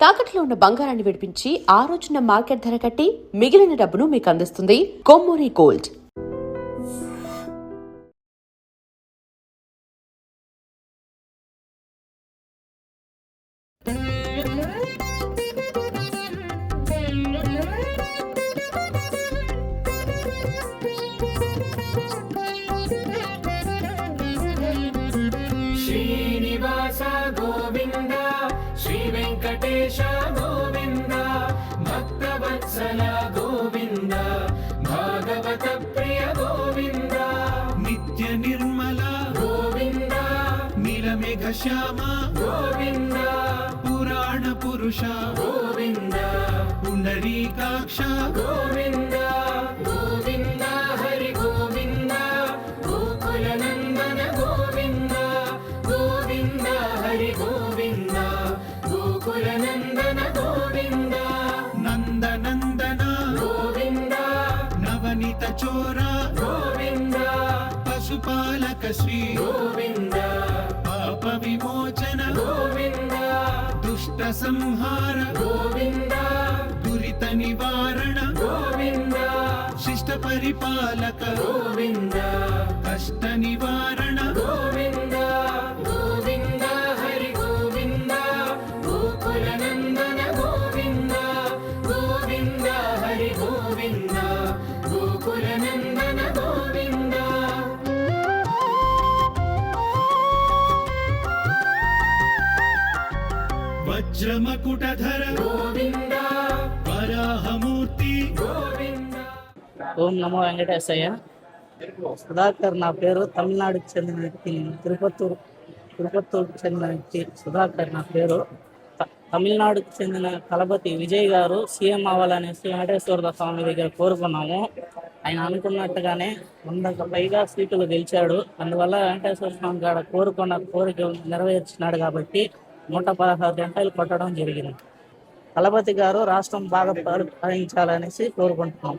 తాకట్లో ఉన్న బంగారాన్ని విడిపించి ఆ రోజున మార్కెట్ ధర కట్టి మిగిలిన డబ్బును మీకు అందిస్తుంది కొమ్మూరి గోల్డ్. శ్రీనివాస గోవింద శ్రీ వెంకటేశ గోవింద భక్తవత్సల గోవింద భాగవత ప్రియ గోవింద నిత్య నిర్మల గోవింద నీలమేఘ శ్యామ గోవింద పురాణ పురుష గోవింద పుండరీకాక్ష గోవింద గోవింద హరి గోవింద గోకుల నందన గోవింద గోవింద హరి గోవింద గోకుల నందన గోవింద నందనందన గోవింద నవనీత చోర గోవింద పశుపాలక శ్రీ గోవింద పాప విమోచన గోవింద దుష్ట సంహార గోవింద దురిత నివారణ గోవింద శిష్ట పరిపాలక గోవింద కష్ట నివారణ గోవింద గోవింద హరి గోవింద గోకుల నందన గోవింద గోవింద హరి గోవింద గోకుల నందన గోవింద వజ్రమకుటధర గోవింద వరాహమూర్తి గోవింద. ఓం నమో వెంకటేశయ్య. సుధాకర్ నా పేరు. తమిళనాడుకి చెందిన వ్యక్తి. తిరుపత్తూరుకు చెందిన వ్యక్తి సుధాకర్ నా పేరు. తమిళనాడుకు చెందిన తలపతి విజయ్ గారు సీఎం అవ్వాలనేసి వెంకటేశ్వర స్వామి దగ్గర కోరుకున్నాము. ఆయన అనుకున్నట్టుగానే 100కు పైగా సీటులు గెలిచాడు. అందువల్ల వెంకటేశ్వర స్వామి గారు కోరుకున్న కోరిక నెరవేర్చినాడు కాబట్టి 116 గంటలు కొట్టడం జరిగింది. తలపతి గారు రాష్ట్రం బాగా పరిపాలించాలనేసి కోరుకుంటున్నాం.